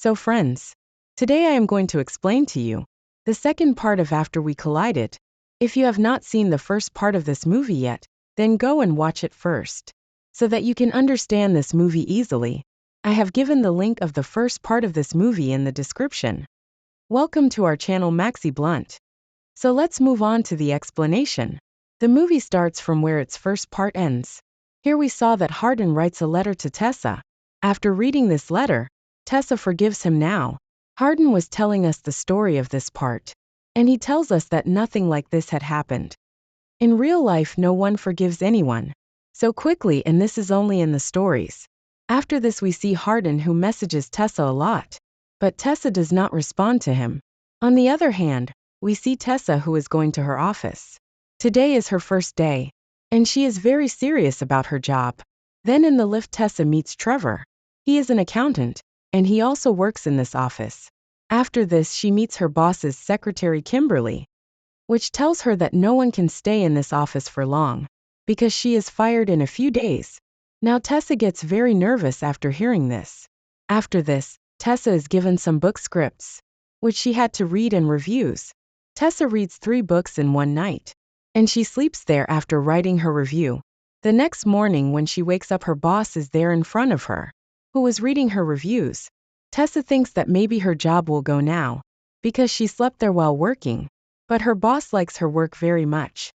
So friends, today I am going to explain to you the second part of After We Collided. If you have not seen the first part of this movie yet, then go and watch it first, so that you can understand this movie easily. I have given the link of the first part of this movie in the description. Welcome to our channel Maxi Blunt. So let's move on to the explanation. The movie starts from where its first part ends. Here we saw that Hardin writes a letter to Tessa. After reading this letter, Tessa forgives him now. Hardin was telling us the story of this part, and he tells us that nothing like this had happened. In real life, no one forgives anyone so quickly, and this is only in the stories. After this, we see Hardin, who messages Tessa a lot, but Tessa does not respond to him. On the other hand, we see Tessa, who is going to her office. Today is her first day, and she is very serious about her job. Then in the lift, Tessa meets Trevor. He is an accountant, and he also works in this office. After this, she meets her boss's secretary, Kimberly, which tells her that no one can stay in this office for long, because she is fired in a few days. Now Tessa gets very nervous after hearing this. After this, Tessa is given some book scripts, which she had to read and reviews. Tessa reads 3 books in one night, and she sleeps there after writing her review. The next morning when she wakes up, her boss is there in front of her, who was reading her reviews. Tessa thinks that maybe her job will go now, because she slept there while working, but her boss likes her work very much,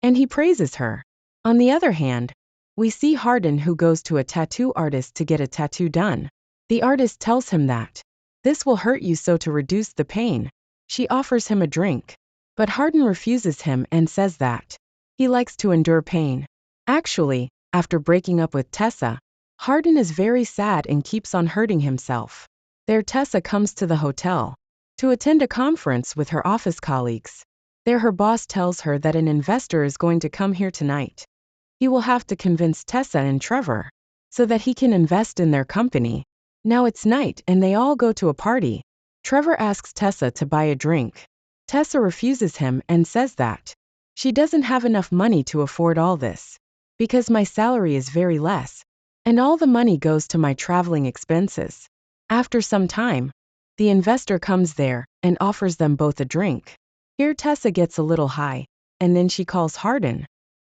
and he praises her. On the other hand, we see Hardin, who goes to a tattoo artist to get a tattoo done. The artist tells him that this will hurt you, so to reduce the pain, she offers him a drink, but Hardin refuses him and says that he likes to endure pain. Actually, after breaking up with Tessa, Hardin is very sad and keeps on hurting himself. There Tessa comes to the hotel to attend a conference with her office colleagues. There her boss tells her that an investor is going to come here tonight. He will have to convince Tessa and Trevor so that he can invest in their company. Now it's night and they all go to a party. Trevor asks Tessa to buy a drink. Tessa refuses him and says that she doesn't have enough money to afford all this, because my salary is very less, and all the money goes to my traveling expenses. After some time, the investor comes there and offers them both a drink. Here Tessa gets a little high, and then she calls Hardin.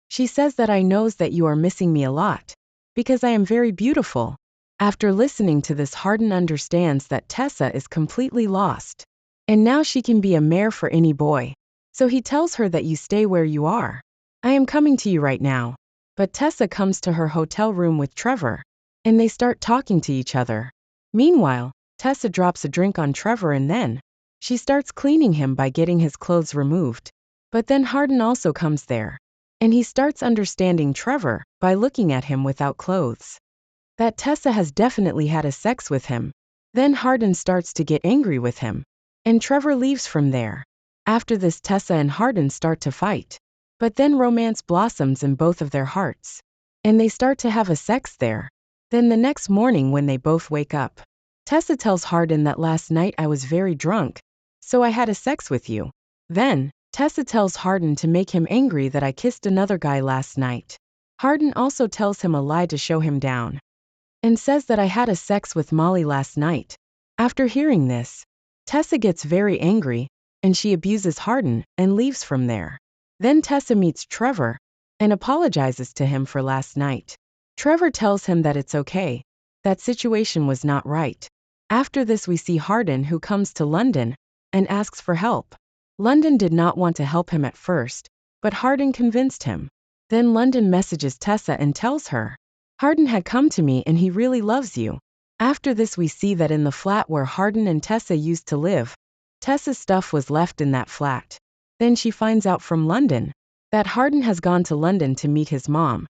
She says that I knows that you are missing me a lot, because I am very beautiful. After listening to this, Hardin understands that Tessa is completely lost, and now she can be a mare for any boy. So he tells her that you stay where you are. I am coming to you right now. But Tessa comes to her hotel room with Trevor, and they start talking to each other. Meanwhile, Tessa drops a drink on Trevor, and then she starts cleaning him by getting his clothes removed. But then Hardin also comes there, and he starts understanding Trevor by looking at him without clothes, that Tessa has definitely had a sex with him. Then Hardin starts to get angry with him, and Trevor leaves from there. After this, Tessa and Hardin start to fight. But then romance blossoms in both of their hearts, and they start to have a sex there. Then the next morning when they both wake up, Tessa tells Hardin that last night I was very drunk, so I had a sex with you. Then Tessa tells Hardin to make him angry that I kissed another guy last night. Hardin also tells him a lie to show him down, and says that I had a sex with Molly last night. After hearing this, Tessa gets very angry, and she abuses Hardin and leaves from there. Then Tessa meets Trevor and apologizes to him for last night. Trevor tells him that it's okay, that situation was not right. After this, we see Hardin, who comes to London and asks for help. London did not want to help him at first, but Hardin convinced him. Then London messages Tessa and tells her, Hardin had come to me and he really loves you. After this, we see that in the flat where Hardin and Tessa used to live, Tessa's stuff was left in that flat. Then she finds out from London that Hardin has gone to London to meet his mom.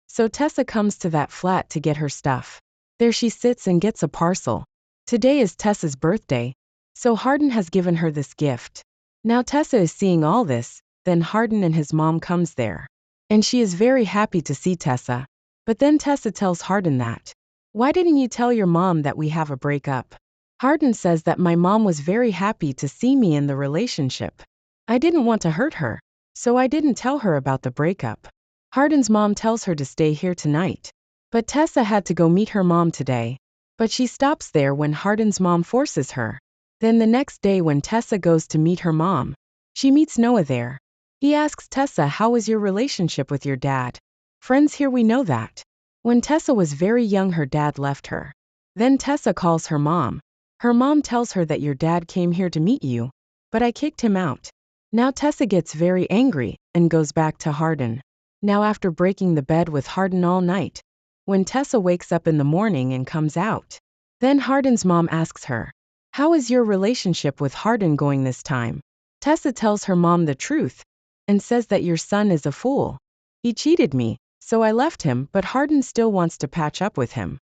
So Tessa comes to that flat to get her stuff. There she sits and gets a parcel. Today is Tessa's birthday, so Hardin has given her this gift. Now Tessa is seeing all this, then Hardin and his mom comes there, and she is very happy to see Tessa. But then Tessa tells Hardin that, why didn't you tell your mom that we have a breakup? Hardin says that my mom was very happy to see me in the relationship. I didn't want to hurt her, so I didn't tell her about the breakup. Hardin's mom tells her to stay here tonight, but Tessa had to go meet her mom today. But she stops there when Hardin's mom forces her. Then the next day when Tessa goes to meet her mom, she meets Noah there. He asks Tessa, how is your relationship with your dad? Friends, here we know that. When Tessa was very young, her dad left her. Then Tessa calls her mom. Her mom tells her that your dad came here to meet you, but I kicked him out. Now Tessa gets very angry and goes back to Hardin. Now after breaking the bed with Hardin all night, when Tessa wakes up in the morning and comes out, then Hardin's mom asks her, how is your relationship with Hardin going this time? Tessa tells her mom the truth and says that your son is a fool. He cheated me, so I left him, but Hardin still wants to patch up with him.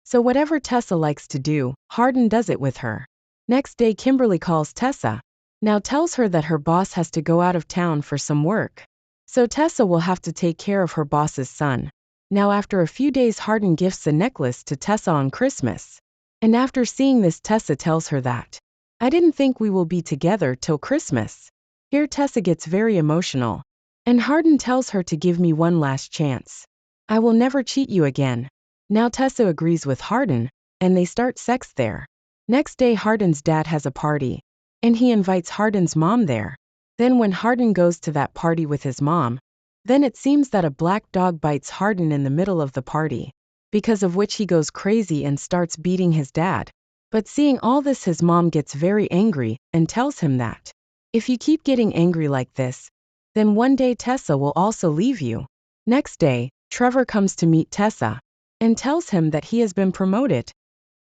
So whatever Tessa likes to do, Hardin does it with her. Next day Kimberly calls Tessa. Now tells her that her boss has to go out of town for some work. So Tessa will have to take care of her boss's son. Now after a few days Hardin gifts a necklace to Tessa on Christmas. And after seeing this Tessa tells her that, I didn't think we will be together till Christmas. Here Tessa gets very emotional. And Hardin tells her to give me one last chance. I will never cheat you again. Now Tessa agrees with Hardin, and they start sex there. Next day Hardin's dad has a party, and he invites Hardin's mom there. Then when Hardin goes to that party with his mom, then it seems that a black dog bites Hardin in the middle of the party, because of which he goes crazy and starts beating his dad. But seeing all this his mom gets very angry and tells him that, if you keep getting angry like this, then one day Tessa will also leave you. Next day, Trevor comes to meet Tessa and tells him that he has been promoted,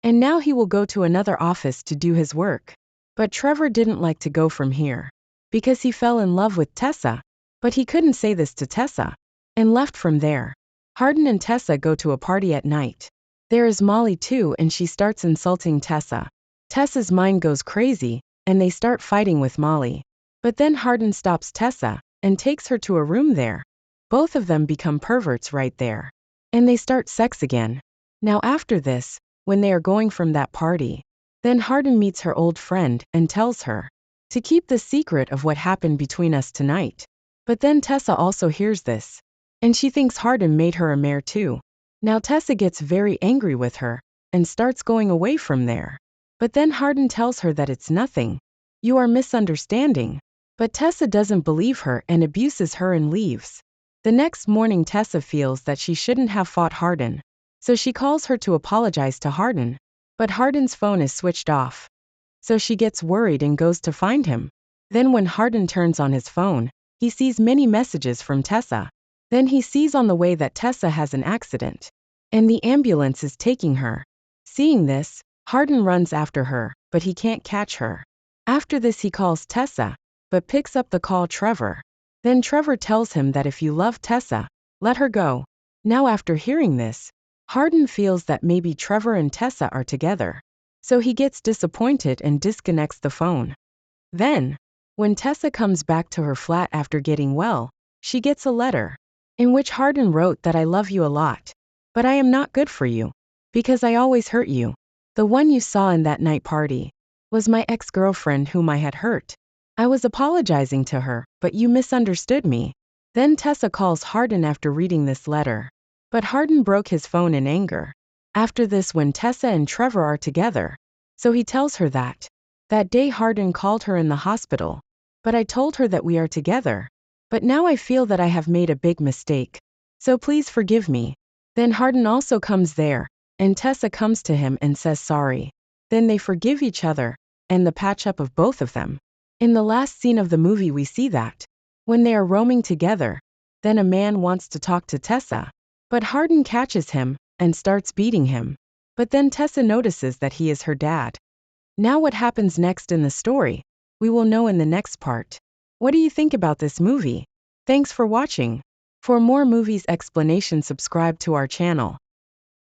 and now he will go to another office to do his work. But Trevor didn't like to go from here, because he fell in love with Tessa, but he couldn't say this to Tessa, and left from there. Hardin and Tessa go to a party at night. There is Molly too, and she starts insulting Tessa. Tessa's mind goes crazy, and they start fighting with Molly. But then Hardin stops Tessa, and takes her to a room there. Both of them become perverts right there. And they start sex again. Now after this, when they are going from that party, then Hardin meets her old friend and tells her to keep the secret of what happened between us tonight. But then Tessa also hears this, and she thinks Hardin made her a mare too. Now Tessa gets very angry with her, and starts going away from there. But then Hardin tells her that it's nothing. You are misunderstanding. But Tessa doesn't believe her and abuses her and leaves. The next morning Tessa feels that she shouldn't have fought Hardin, so she calls her to apologize to Hardin. But Hardin's phone is switched off. So she gets worried and goes to find him. Then when Hardin turns on his phone, he sees many messages from Tessa. Then he sees on the way that Tessa has an accident, and the ambulance is taking her. Seeing this, Hardin runs after her, but he can't catch her. After this he calls Tessa, but picks up the call Trevor. Then Trevor tells him that if you love Tessa, let her go. Now after hearing this, Hardin feels that maybe Trevor and Tessa are together. So he gets disappointed and disconnects the phone. Then, when Tessa comes back to her flat after getting well, she gets a letter, in which Hardin wrote that I love you a lot, but I am not good for you, because I always hurt you. The one you saw in that night party was my ex-girlfriend whom I had hurt. I was apologizing to her, but you misunderstood me. Then Tessa calls Hardin after reading this letter. But Hardin broke his phone in anger. After this, when Tessa and Trevor are together, so he tells her that day Hardin called her in the hospital. But I told her that we are together. But now I feel that I have made a big mistake. So please forgive me. Then Hardin also comes there, and Tessa comes to him and says sorry. Then they forgive each other, and the patch up of both of them. In the last scene of the movie we see that, when they are roaming together, then a man wants to talk to Tessa. But Hardin catches him, and starts beating him. But then Tessa notices that he is her dad. Now what happens next in the story, we will know in the next part. What do you think about this movie? Thanks for watching. For more movies explanation, subscribe to our channel.